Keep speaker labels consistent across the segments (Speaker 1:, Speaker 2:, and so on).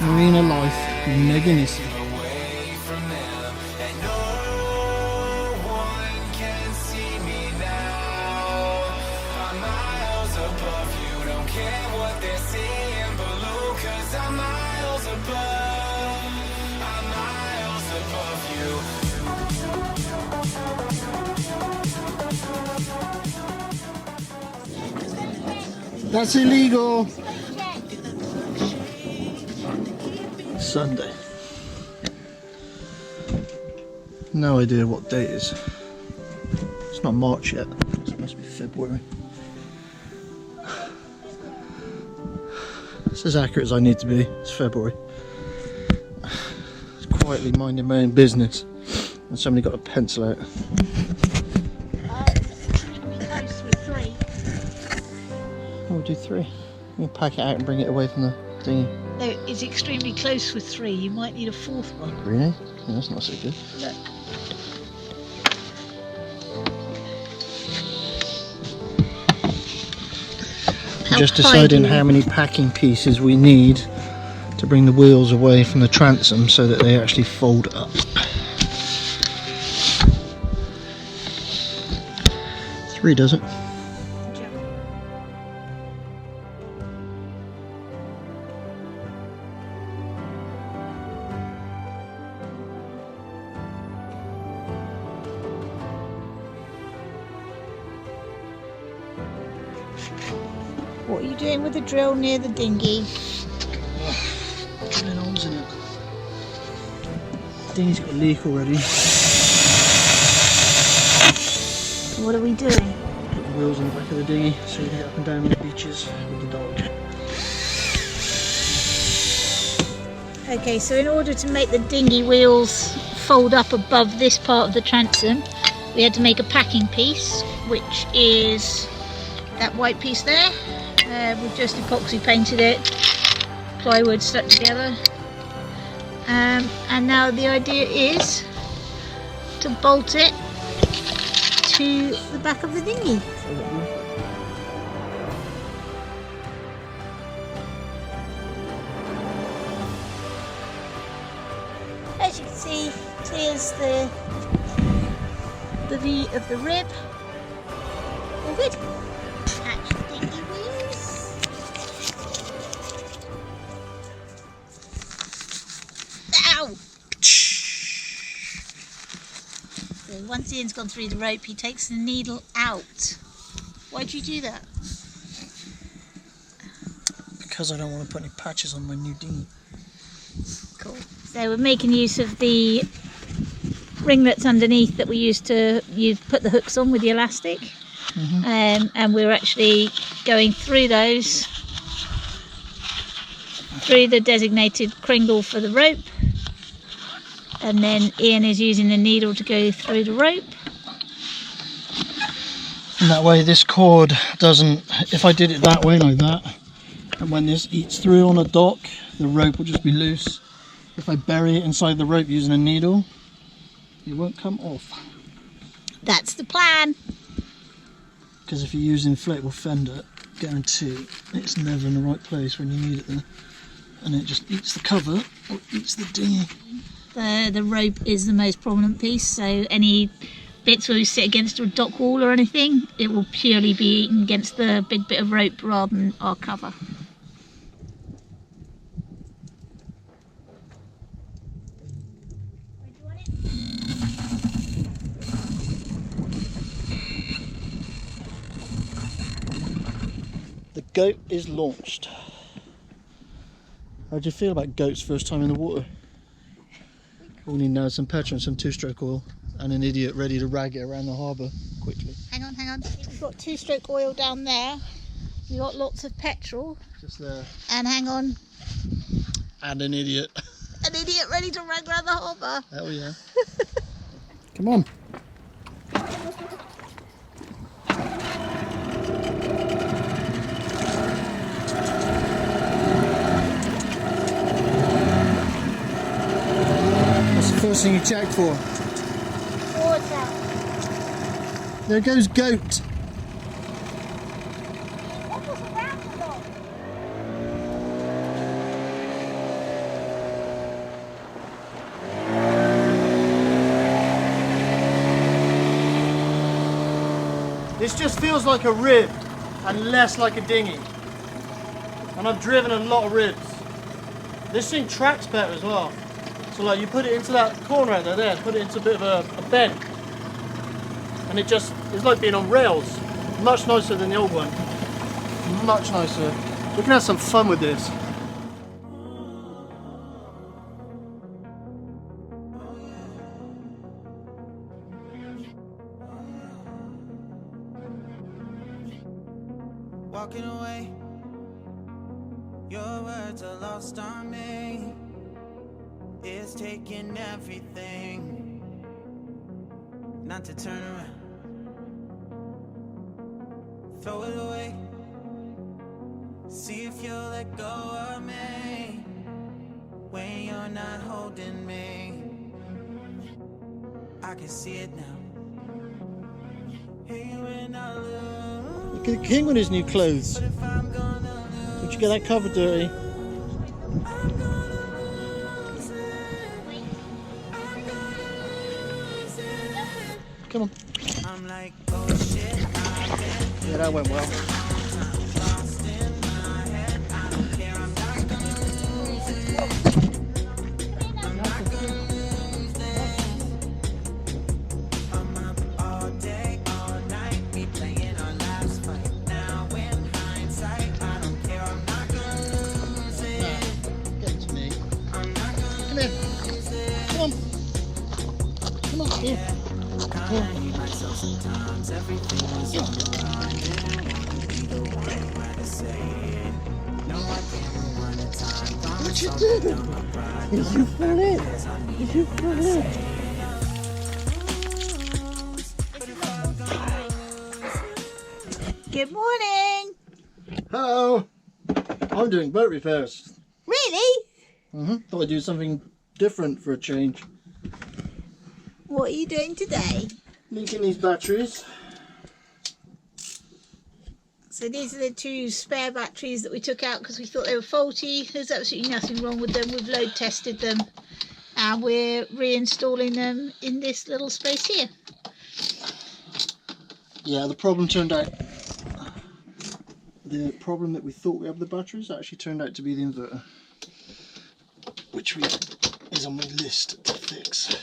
Speaker 1: Marina life with Megan Issy. That's illegal. Sunday. No idea what date it is. It's not March yet. It must be February. It's as accurate as I need to be. It's February. Just quietly minding my own business, and somebody got a pencil out. We'll do 3. We'll pack it out and bring it away from the dinghy.
Speaker 2: No, it's extremely close with 3. You might need a 4th one.
Speaker 1: Really? Yeah, that's not so good.
Speaker 2: Look.
Speaker 1: Just deciding how many packing pieces we need to bring the wheels away from the transom so that they actually fold up. 3 does it?
Speaker 2: What are you doing with the drill near the dinghy?
Speaker 1: Drilling holes in it. The dinghy's got a leak already.
Speaker 2: What are we doing?
Speaker 1: Put the wheels on the back of the dinghy so you can get up and down the beaches with the dog.
Speaker 2: Okay, so in order to make the dinghy wheels fold up above this part of the transom, we had to make a packing piece, which is that white piece there. We've just epoxy painted it, plywood stuck together, and now the idea is to bolt it to the back of the dinghy. As you can see, here's the V of the rib. All good. Attach the dinghy wheels. Ow! So once Ian's gone through the rope, he takes the needle out. Why'd you do that?
Speaker 1: Because I don't want to put any patches on my new dinghy.
Speaker 2: Cool. So we're making use of the ringlets underneath that we used to put the hooks on with the elastic. And we're actually going through those, through the designated kringle for the rope, and then Ian is using the needle to go through the rope.
Speaker 1: And that way this cord doesn't, if I did it that way like that, and when this eats through on a dock, the rope will just be loose. If I bury it inside the rope using a needle, it won't come off.
Speaker 2: That's the plan.
Speaker 1: Because if you use inflatable fender, guarantee it's never in the right place when you need it there. And it just eats the cover or eats the dinghy.
Speaker 2: The rope is the most prominent piece, so any bits where we sit against a dock wall or anything, it will purely be eaten against the big bit of rope rather than our cover.
Speaker 1: The goat is launched. How do you feel about goats first time in the water? All we need now is some petrol and some 2-stroke oil and an idiot ready to rag it around the harbour quickly.
Speaker 2: Hang on. We've got 2-stroke oil down there. We've got lots of petrol.
Speaker 1: Just there.
Speaker 2: And hang on.
Speaker 1: And an idiot.
Speaker 2: An idiot ready to rag around the harbour.
Speaker 1: Hell yeah. Come on. First thing you check for.
Speaker 2: Water.
Speaker 1: There goes goat. This just feels like a rib and less like a dinghy. And I've driven a lot of ribs. This thing tracks better as well. So like you put it into that corner out there, put it into a bit of a bend. And it just, it's like being on rails. Much nicer than the old one. Much nicer. We can have some fun with this.
Speaker 3: Walking away, your words are lost on me. It's taking everything not to turn around. Throw it away. See if you'll let go of me when you're not holding me. I can see it now. Hey, when I lose.
Speaker 1: Look at the king with his new clothes. Don't you get that cover dirty? Come on.
Speaker 3: I'm like, oh shit,
Speaker 1: Yeah, that went well.
Speaker 3: lost in my head. I don't care, I'm not gonna lose it. I'm not gonna lose it. I'm up all day, all night, me playing our last fight. Now in hindsight, I don't care, I'm not gonna lose it.
Speaker 1: Get to me.
Speaker 3: I'm not gonna
Speaker 1: Come here.
Speaker 3: lose it.
Speaker 1: Come on. Come on. Here.
Speaker 3: I hate myself sometimes, everything is on the line. Be the one where to say it. No, I can't run the time.
Speaker 1: What you doing? Did you fall in? Did you fall in?
Speaker 2: Good morning.
Speaker 1: Hello. I'm doing boat repairs.
Speaker 2: Really?
Speaker 1: Thought I'd do something different for a change.
Speaker 2: What are you doing today?
Speaker 1: Leaking these batteries.
Speaker 2: So these are the two spare batteries that we took out because we thought they were faulty. There's absolutely nothing wrong with them. We've load tested them and we're reinstalling them in this little space here.
Speaker 1: Yeah, the problem turned out, the problem that we thought we had with the batteries actually turned out to be the inverter, which is on my list to fix.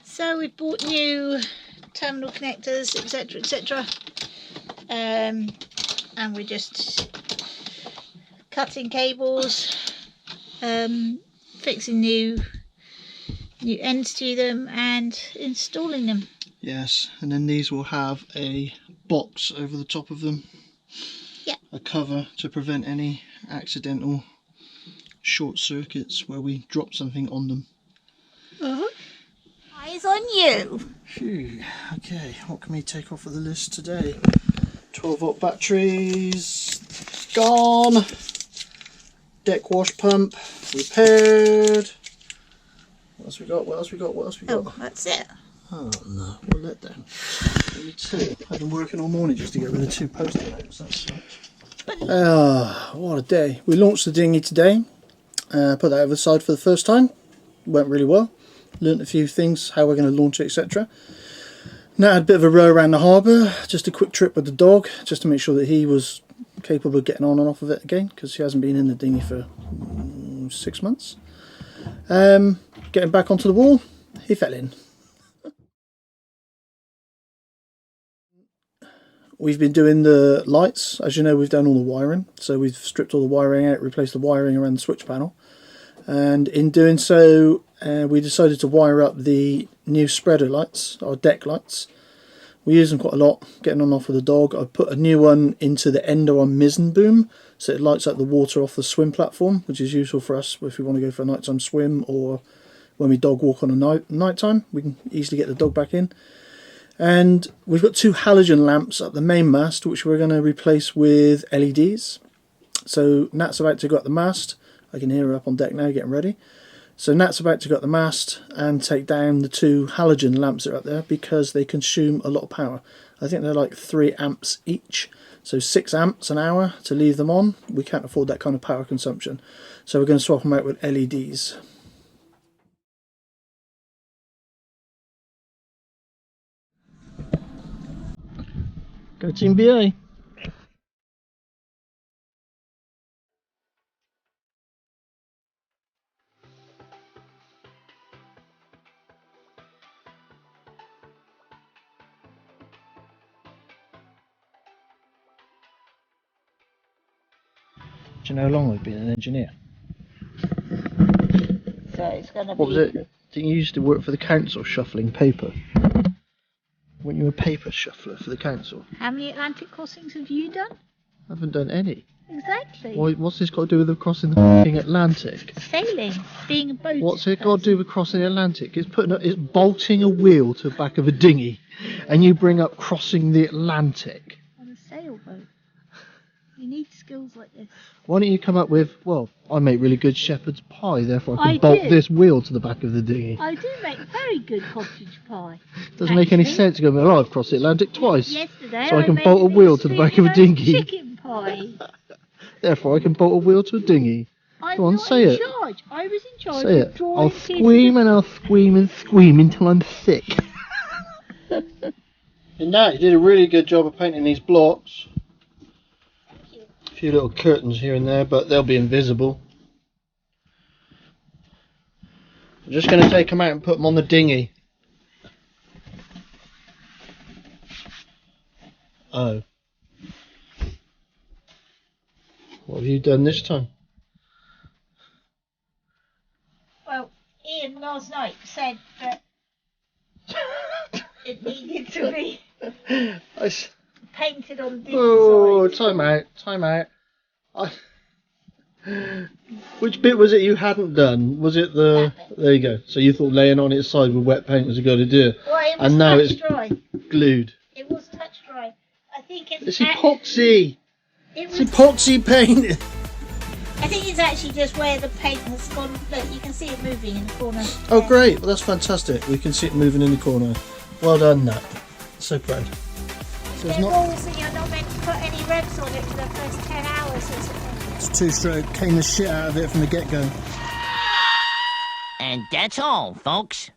Speaker 2: So we've bought new terminal connectors, etc, etc, and we're just cutting cables, fixing new ends to them and installing them.
Speaker 1: Yes, and then these will have a box over the top of them.
Speaker 2: Yeah.
Speaker 1: A cover to prevent any accidental short circuits where we drop something on them.
Speaker 2: Eyes on you.
Speaker 1: Phew. Okay, what can we take off of the list today? 12-volt batteries, gone. Deck wash pump, repaired. What else we got? What else we got? What else we got?
Speaker 2: Oh, that's it.
Speaker 1: Oh no, what a letdown. Only two. I've been working all morning just to get rid of 2 post-it notes. That sucks. What a day. We launched the dinghy today. Put that over the side for the first time. Went really well. Learned a few things, how we're going to launch it, etc. Now I had a bit of a row around the harbour. Just a quick trip with the dog, just to make sure that he was capable of getting on and off of it again, because he hasn't been in the dinghy for 6 months. Getting back onto the wall, he fell in. We've been doing the lights. As you know, we've done all the wiring. So we've stripped all the wiring out, replaced the wiring around the switch panel. And in doing so, we decided to wire up the new spreader lights, our deck lights. We use them quite a lot, getting on and off with the dog. I put a new one into the end of our mizzen boom, so it lights up the water off the swim platform, which is useful for us if we want to go for a nighttime swim, or when we dog walk on a nighttime, we can easily get the dog back in. And we've got 2 halogen lamps at the main mast, which we're going to replace with LEDs. So Nat's about to go up the mast. I can hear her up on deck now getting ready. So Nat's about to go up the mast and take down the 2 halogen lamps that are up there, because they consume a lot of power. I think they're like 3 amps each, so 6 amps an hour to leave them on. We can't afford that kind of power consumption, so we're going to swap them out with LEDs. Go Team BA. Do you know how long I've been an engineer?
Speaker 2: So it's going to be...
Speaker 1: What was it? Didn't you used to work for the council shuffling paper? Weren't you a paper shuffler for the council?
Speaker 2: How many Atlantic crossings have you done?
Speaker 1: I haven't done any.
Speaker 2: Exactly.
Speaker 1: What's this got to do with crossing the f***ing Atlantic?
Speaker 2: Sailing, being a boat.
Speaker 1: What's it got to do with crossing the Atlantic? It's bolting a wheel to the back of a dinghy, and you bring up crossing the Atlantic.
Speaker 2: On a sailboat. You need skills like this.
Speaker 1: Why don't you come up with, well, I make really good shepherd's pie, therefore I can bolt this wheel to the back of the dinghy.
Speaker 2: I do make very good cottage pie.
Speaker 1: Doesn't make any sense going, well, I've crossed the Atlantic twice.
Speaker 2: Yesterday
Speaker 1: so I can bolt a wheel to the back of a dinghy.
Speaker 2: Chicken pie.
Speaker 1: Therefore I can bolt a wheel to a dinghy.
Speaker 2: I'm
Speaker 1: Go on,
Speaker 2: not
Speaker 1: say
Speaker 2: in
Speaker 1: it.
Speaker 2: charge. I was in charge
Speaker 1: Say
Speaker 2: of
Speaker 1: it.
Speaker 2: drawing
Speaker 1: I'll
Speaker 2: pieces
Speaker 1: scream
Speaker 2: of-
Speaker 1: and I'll scream and scream until I'm sick. In that, you did a really good job of painting these blocks. A few little curtains here and there, but they'll be invisible. I'm just going to take them out and put them on the dinghy. Oh. What have you done this time?
Speaker 2: Well, Ian last night said that it needed to be painted on the
Speaker 1: Oh,
Speaker 2: inside.
Speaker 1: time out. Which bit was it you hadn't done? Was it the... There you go. So you thought laying on its side with wet paint was a good idea.
Speaker 2: Well, it was
Speaker 1: And now
Speaker 2: touch
Speaker 1: it's
Speaker 2: dry.
Speaker 1: glued.
Speaker 2: It was touch dry. I think
Speaker 1: It's epoxy!
Speaker 2: It
Speaker 1: It's
Speaker 2: was,
Speaker 1: epoxy paint!
Speaker 2: I think it's actually just where the paint has gone. Look, you can see it moving in the corner.
Speaker 1: Oh great, well that's fantastic. We can see it moving in the corner. Well done, Nat. So proud. So it's
Speaker 2: There are
Speaker 1: not...
Speaker 2: rules that you're not meant to put any revs on it for the first 10 hours or something.
Speaker 1: It's two-stroke. Came the shit out of it from the get-go.
Speaker 4: And that's all, folks.